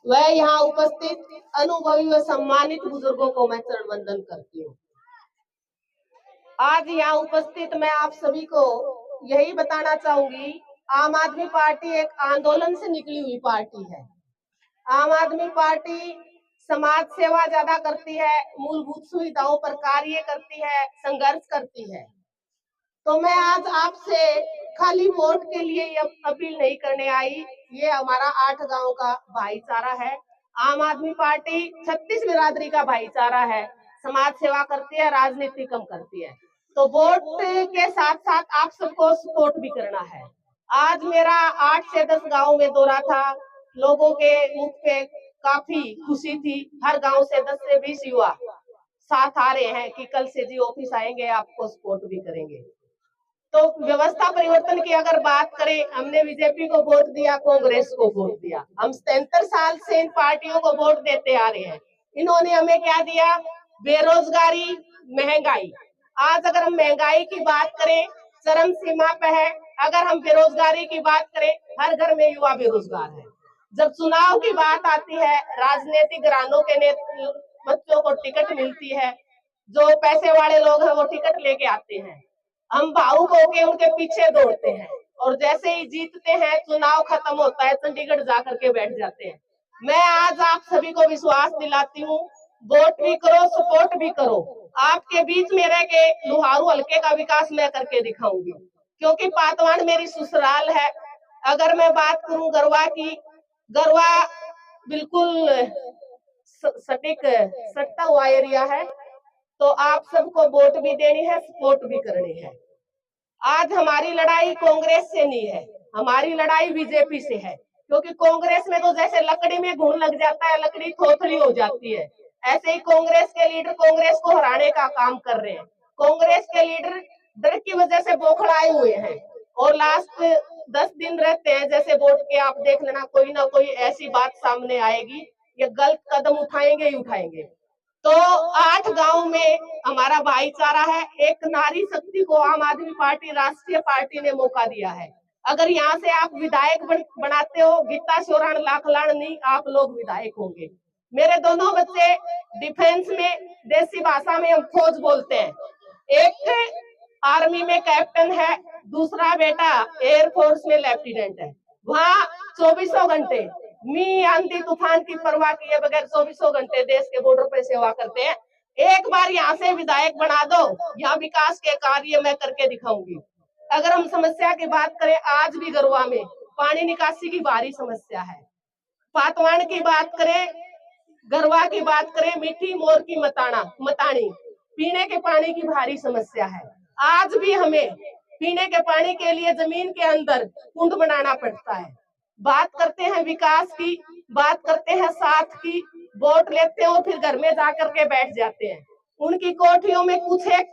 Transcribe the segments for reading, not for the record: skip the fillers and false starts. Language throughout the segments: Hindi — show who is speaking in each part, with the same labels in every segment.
Speaker 1: वह यहाँ उपस्थित अनुभवी व सम्मानित बुजुर्गों को मैं चरण वंदन करती हूँ। आज यहाँ उपस्थित मैं आप सभी को यही बताना चाहूंगी, आम आदमी पार्टी एक आंदोलन से निकली हुई पार्टी है। आम आदमी पार्टी समाज सेवा ज्यादा करती है, मूलभूत सुविधाओं पर कार्य करती है, संघर्ष करती है। तो मैं आज आपसे खाली वोट के लिए अपील नहीं करने आई। ये हमारा 8 गांव का भाईचारा है। आम आदमी पार्टी 36 बिरादरी का भाईचारा है, समाज सेवा करती है, राजनीति कम करती है। तो वोट के साथ साथ आप सबको सपोर्ट भी करना है। आज मेरा 8 से 10 गांव में दौरा था, लोगों के मुख पे काफी खुशी थी। हर गांव से 10 से 20 युवा साथ आ रहे हैं कि कल से जी ऑफिस आएंगे, आपको सपोर्ट भी करेंगे। तो व्यवस्था परिवर्तन की अगर बात करें, हमने बीजेपी को वोट दिया, कांग्रेस को वोट दिया। हम 77 साल से इन पार्टियों को वोट देते आ रहे हैं। इन्होंने हमें क्या दिया? बेरोजगारी, महंगाई। आज अगर हम महंगाई की बात करें, चरम सीमा पे है। अगर हम बेरोजगारी की बात करें, हर घर में युवा बेरोजगार है। जब चुनाव की बात आती है, राजनीतिक घरानों के बच्चों को टिकट मिलती है, जो पैसे वाले लोग हैं वो टिकट लेके आते हैं, हम भावुक होके उनके पीछे दौड़ते हैं और जैसे ही जीतते हैं, चुनाव खत्म होता है, चंडीगढ़ जाकर के बैठ जाते हैं। मैं आज आप सभी को विश्वास दिलाती हूँ, वोट भी करो, सपोर्ट भी करो। आपके बीच में रह के लुहारू हल्के का विकास मैं करके दिखाऊंगी, क्योंकि पातवान मेरी ससुराल है। अगर मैं बात करूं गरवा की, गरवा बिल्कुल सटीक सट्टा हुआ एरिया है। तो आप सबको वोट भी देनी है, सपोर्ट भी करनी है। आज हमारी लड़ाई कांग्रेस से नहीं है, हमारी लड़ाई बीजेपी से है। क्योंकि कांग्रेस में तो जैसे लकड़ी में घुन लग जाता है, लकड़ी खोखली हो जाती है, ऐसे ही कांग्रेस के लीडर कांग्रेस को हराने का काम कर रहे हैं। कांग्रेस के लीडर डर की वजह से बौखलाए हुए हैं और लास्ट 10 दिन रहते हैं, जैसे वोट के आप देख लेना, कोई ना कोई ऐसी बात सामने आएगी, ये गलत कदम उठाएंगे ही उठाएंगे। तो 8 गांव में हमारा भाईचारा है। एक नारी शक्ति को आम आदमी पार्टी राष्ट्रीय पार्टी ने मौका दिया है। अगर यहाँ से आप विधायक बनाते हो, गीता शोराण लाखलाण नहीं, आप लोग विधायक होंगे। मेरे दोनों बच्चे डिफेंस में, देसी भाषा में हम फौज बोलते हैं। एक आर्मी में कैप्टन है, दूसरा बेटा एयरफोर्स में लेफ्टिनेंट है। वहाँ 24 घंटे मी आंधी तूफान की परवाह किए बगैर 24 घंटे देश के बॉर्डर पे सेवा करते हैं। एक बार यहाँ से विधायक बना दो, यहाँ विकास के कार्य मैं करके दिखाऊंगी। अगर हम समस्या की बात करें, आज भी गरवा में पानी निकासी की भारी समस्या है। पातवान की बात करें, गरवा की बात करें, मीठी मोर की मतानी, पीने के पानी की भारी समस्या है। आज भी हमें पीने के पानी के लिए जमीन के अंदर कुंड बनाना पड़ता है। बात करते हैं विकास की, बात करते हैं साथ की, वोट लेते हो फिर घर में जाकर के बैठ जाते हैं। उनकी कोठियों में कुछ एक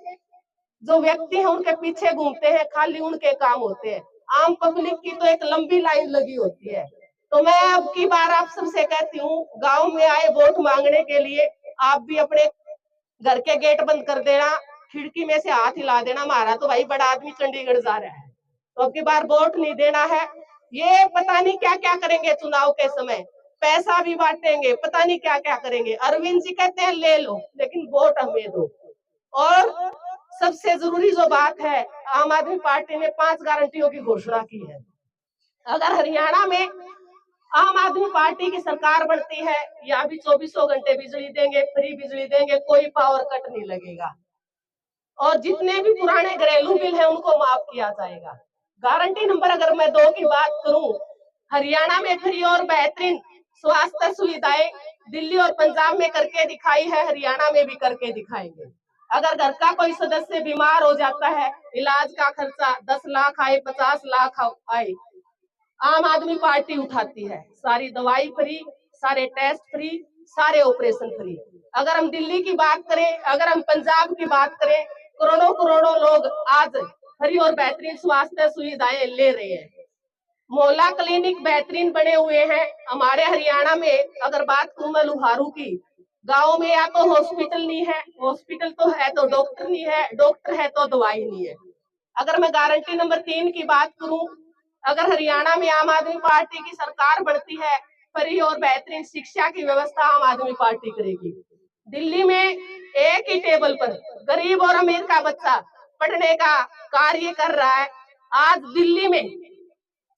Speaker 1: जो व्यक्ति हैं उनके पीछे घूमते हैं, खाली उनके काम होते हैं। आम पब्लिक की तो एक लंबी लाइन लगी होती है। तो मैं अब की बार आप सबसे कहती हूँ, गांव में आए वोट मांगने के लिए आप भी अपने घर के गेट बंद कर देना, खिड़की में से हाथ हिला देना, हमारा तो भाई बड़ा आदमी चंडीगढ़ जा रहा है, तो अब की बार वोट नहीं देना है। ये पता नहीं क्या क्या करेंगे चुनाव के समय, पैसा भी बांटेंगे, पता नहीं क्या क्या करेंगे। अरविंद जी कहते हैं ले लो, लेकिन वोट हमें दो। और सबसे जरूरी जो बात है, आम आदमी पार्टी ने 5 गारंटियों की घोषणा की है। अगर हरियाणा में आम आदमी पार्टी की सरकार बनती है, यहाँ भी 24 घंटे बिजली देंगे, फ्री बिजली देंगे, कोई पावर कट नहीं लगेगा और जितने भी पुराने घरेलू बिल हैं उनको माफ किया जाएगा। गारंटी नंबर अगर मैं 2 की बात करूं, हरियाणा में फ्री और बेहतरीन स्वास्थ्य सुविधाएं दिल्ली और पंजाब में करके दिखाई है, हरियाणा में भी करके दिखाएंगे। अगर घर का कोई सदस्य बीमार हो जाता है, इलाज का खर्चा 10 लाख आए, 50 लाख आए, आम आदमी पार्टी उठाती है। सारी दवाई फ्री, सारे टेस्ट फ्री, सारे ऑपरेशन फ्री। अगर हम दिल्ली की बात करें, अगर हम पंजाब की बात करें, करोड़ों करोड़ों लोग आज फ्री और बेहतरीन स्वास्थ्य सुविधाएं ले रहे हैं। मोहल्ला क्लिनिक बेहतरीन बने हुए हैं। हमारे हरियाणा में अगर बात करूं मैं लुहारू की, गांव में या तो हॉस्पिटल नहीं है, हॉस्पिटल तो है तो डॉक्टर नहीं है, डॉक्टर है तो दवाई नहीं है। अगर मैं गारंटी नंबर 3 की बात करूं, अगर हरियाणा में आम आदमी पार्टी की सरकार बनती है, फ्री और बेहतरीन शिक्षा की व्यवस्था आम आदमी पार्टी करेगी। दिल्ली में एक ही टेबल पर गरीब और अमीर का बच्चा पढ़ने का कार्य कर रहा है। आज दिल्ली में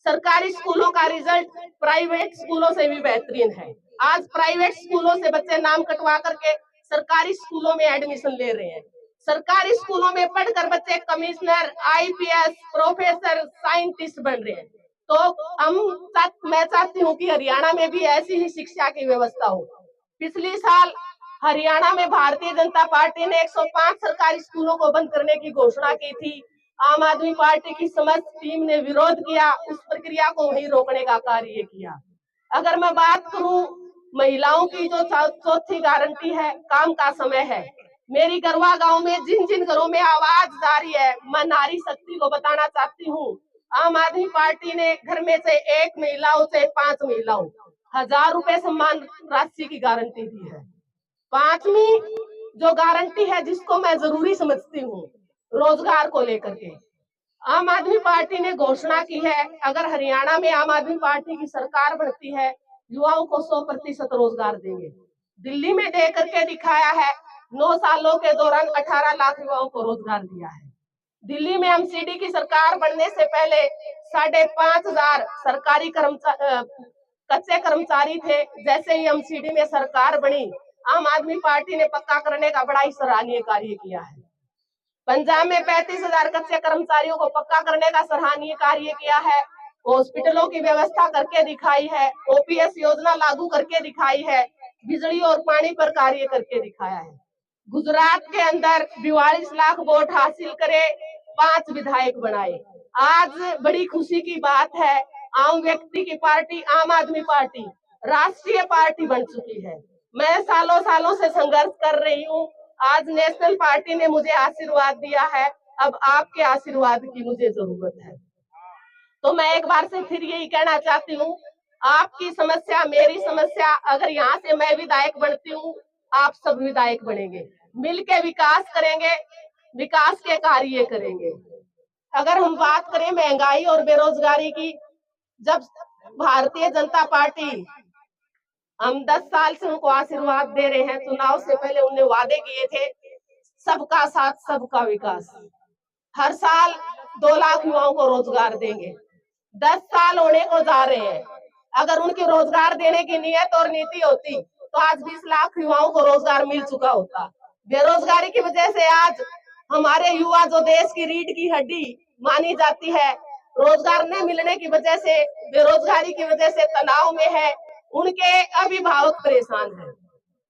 Speaker 1: सरकारी स्कूलों का रिजल्ट प्राइवेट स्कूलों से भी बेहतरीन है। आज प्राइवेट स्कूलों से बच्चे नाम कटवा करके सरकारी स्कूलों में एडमिशन ले रहे हैं। सरकारी स्कूलों में पढ़कर बच्चे कमिश्नर, आईपीएस, प्रोफेसर, साइंटिस्ट बन रहे हैं। तो मैं चाहती हूँ कि हरियाणा में भी ऐसी ही शिक्षा की व्यवस्था हो। पिछली साल हरियाणा में भारतीय जनता पार्टी ने 105 सरकारी स्कूलों को बंद करने की घोषणा की थी। आम आदमी पार्टी की समस्त टीम ने विरोध किया, उस प्रक्रिया को वहीं रोकने का कार्य किया। अगर मैं बात करूं महिलाओं की जो चौथी गारंटी है, काम का समय है। मेरी गरवा गांव में जिन जिन घरों में आवाज जारी है, मैं नारी शक्ति को बताना चाहती हूँ। आम आदमी पार्टी ने घर में से 1 महिलाओं से 5 महिलाओं 1000 रुपए सम्मान राशि की गारंटी दी है। 5वीं जो गारंटी है, जिसको मैं जरूरी समझती हूँ, रोजगार को लेकर के आम आदमी पार्टी ने घोषणा की है, अगर हरियाणा में आम आदमी पार्टी की सरकार बनती है, युवाओं को 100% रोजगार देंगे। दिल्ली में दे करके दिखाया है। 9 सालों के दौरान 18 लाख युवाओं को रोजगार दिया है। दिल्ली में एमसीडी की सरकार बनने से पहले 5,500 सरकारी कच्चे कर्मचारी थे। जैसे ही एमसीडी में सरकार बनी, आम आदमी पार्टी ने पक्का करने का बड़ा ही सराहनीय कार्य किया है। पंजाब में 35,000 कच्चे कर्मचारियों को पक्का करने का सराहनीय कार्य किया है। हॉस्पिटलों की व्यवस्था करके दिखाई है। ओपीएस योजना लागू करके दिखाई है। बिजली और पानी पर कार्य करके दिखाया है। गुजरात के अंदर 42 लाख वोट हासिल करे, 5 विधायक बनाए। आज बड़ी खुशी की बात है, आम व्यक्ति की पार्टी आम आदमी पार्टी राष्ट्रीय पार्टी बन चुकी है। मैं सालों सालों से संघर्ष कर रही हूँ। आज नेशनल पार्टी ने मुझे आशीर्वाद दिया है। अब आपके आशीर्वाद की मुझे जरूरत है। तो मैं एक बार से फिर यही कहना चाहती हूँ, आपकी समस्या मेरी समस्या, अगर यहाँ से मैं विधायक बनती हूँ, आप सब विधायक बनेंगे, मिलके विकास करेंगे, विकास के कार्य करेंगे। अगर हम बात करें महंगाई और बेरोजगारी की, जब भारतीय जनता पार्टी, हम 10 साल से उनको आशीर्वाद दे रहे हैं। चुनाव से पहले उन्होंने वादे किए थे, सबका साथ सबका विकास। हर साल 2 लाख युवाओं को रोजगार देंगे। 10 साल होने को जा रहे हैं। अगर उनकी रोजगार देने की नियत और नीति होती तो आज 20 लाख युवाओं को रोजगार मिल चुका होता। बेरोजगारी की वजह से आज हमारे युवा, जो देश की रीढ़ की हड्डी मानी जाती है, रोजगार न मिलने की वजह से, बेरोजगारी की वजह से तनाव में है। उनके अभिभावक परेशान हैं,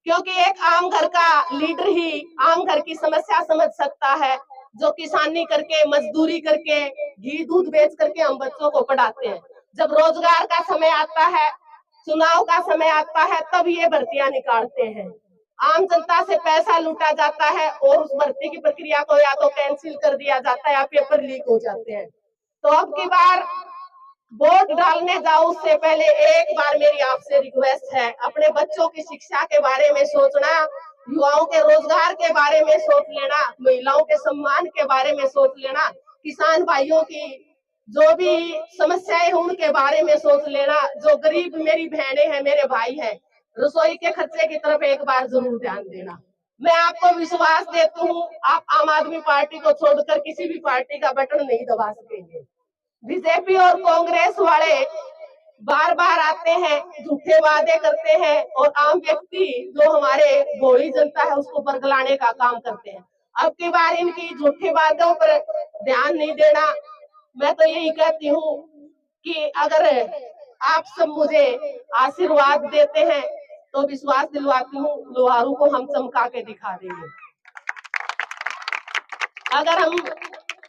Speaker 1: क्योंकि एक आम घर का लीडर ही आम घर की समस्या समझ सकता है। जो किसानी करके, मजदूरी करके, घी दूध बेच करके हम बच्चों को पढ़ाते हैं। जब रोजगार का समय आता है, चुनाव का समय आता है, तब ये भर्तियां निकालते हैं। आम जनता से पैसा लूटा जाता है और उस भर्ती की प्रक्रिया को या तो कैंसिल कर दिया जाता है या पेपर लीक हो जाते हैं। तो अब की बार वोट डालने जाओ उससे पहले एक बार मेरी आपसे रिक्वेस्ट है, अपने बच्चों की शिक्षा के बारे में सोचना, युवाओं के रोजगार के बारे में सोच लेना, महिलाओं के सम्मान के बारे में सोच लेना, किसान भाइयों की जो भी समस्याएं हैं उनके बारे में सोच लेना, जो गरीब मेरी बहनें हैं, मेरे भाई हैं, रसोई के खर्चे की तरफ एक बार जरूर ध्यान देना। मैं आपको विश्वास देती हूँ, आप आम आदमी पार्टी को छोड़कर किसी भी पार्टी का बटन नहीं दबा सकेंगे। बीजेपी और कांग्रेस वाले बार बार आते हैं, झूठे वादे करते हैं और आम व्यक्ति जो हमारे भोली जनता है उसको बरगलाने का काम करते हैं। अब की बार इनकी झूठे वादों पर ध्यान नहीं देना। मैं तो यही कहती हूँ कि अगर आप सब मुझे आशीर्वाद देते हैं तो विश्वास दिलवाती हूँ, लोहारू को हम चमका के दिखा देंगे। अगर हम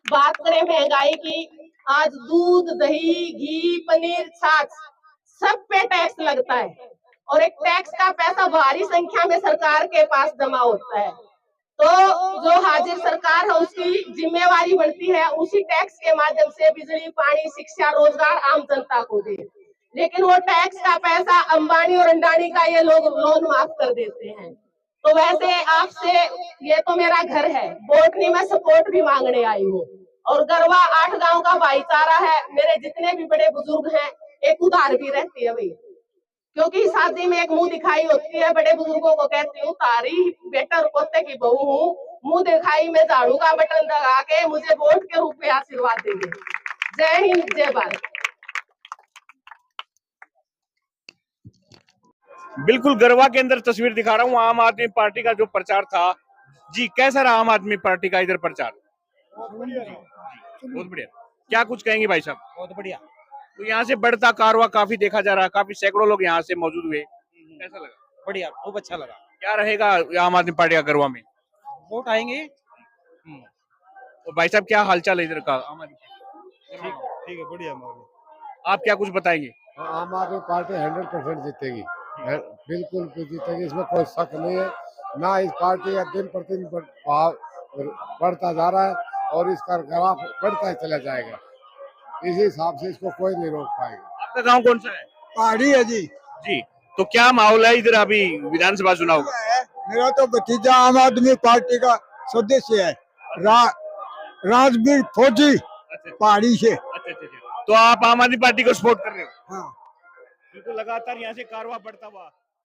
Speaker 1: बात करें महंगाई की, आज दूध, दही, घी, पनीर, छाछ सब पे टैक्स लगता है और एक टैक्स का पैसा भारी संख्या में सरकार के पास जमा होता है। तो जो हाजिर सरकार है उसकी जिम्मेवारी बनती है उसी टैक्स के माध्यम से बिजली, पानी, शिक्षा, रोजगार आम जनता को दे। लेकिन वो टैक्स का पैसा अंबानी और अंडानी का ये लोग लोन माफ कर देते हैं। तो वैसे आपसे, ये तो मेरा घर है, वोट नहीं, मैं सपोर्ट भी मांगने आई हूँ। और गरवा 8 गांव का भाईचारा है, मेरे जितने भी बड़े बुजुर्ग हैं, एक उधार भी रहती है भाई। क्योंकि शादी में एक मुंह दिखाई होती है। बड़े बुजुर्गों को कहती हूँ, तारी बेटा और पोते की बहू हूँ, मुंह दिखाई में झाड़ू का बटन दबा के मुझे वोट के रूप में आशीर्वाद देंगे। जय हिंद, जय भारत।
Speaker 2: बिल्कुल गरवा के अंदर तस्वीर दिखा रहा हूँ आम आदमी पार्टी का जो प्रचार था। जी कैसा रहा आम आदमी पार्टी का इधर प्रचार? बहुत बढ़िया। क्या कुछ कहेंगे भाई साहब?
Speaker 3: बहुत बढ़िया।
Speaker 2: तो यहाँ से बढ़ता कारवा काफी देखा जा रहा है, काफी सैकड़ों लोग यहाँ से मौजूद हुए, कैसा लगा?
Speaker 3: बढ़िया, खूब अच्छा लगा।
Speaker 2: क्या रहेगा आम आदमी पार्टी का गरवा में?
Speaker 3: वोट आएंगे।
Speaker 2: तो भाई साहब क्या हालचाल है इधर का आम आदमी?
Speaker 3: ठीक है, बढ़िया।
Speaker 2: आप क्या कुछ बताएंगे?
Speaker 4: आम आदमी पार्टी 100% जीतेगी, बिल्कुल जीतेगी, इसमें कोई शक नहीं है। ना इस पार्टी का दिन प्रतिदिन भाव बढ़ता जा रहा है और इसका ग्राफ बढ़ता ही चला जाएगा। इसी हिसाब से इसको कोई नहीं रोक पाएगा।
Speaker 2: आपका गांव कौन सा है?
Speaker 5: पहाड़ी है जी।
Speaker 2: जी तो क्या माहौल है इधर अभी विधानसभा चुनाव का?
Speaker 5: मेरा तो भतीजा आम आदमी पार्टी का सदस्य है, राजवीर फौजी, पहाड़ी से।
Speaker 2: अच्छा। तो आप आम आदमी पार्टी को सपोर्ट कर रहे हो?
Speaker 5: हाँ।
Speaker 2: बिल्कुल लगातार यहाँ से कारवा बढ़ता हुआ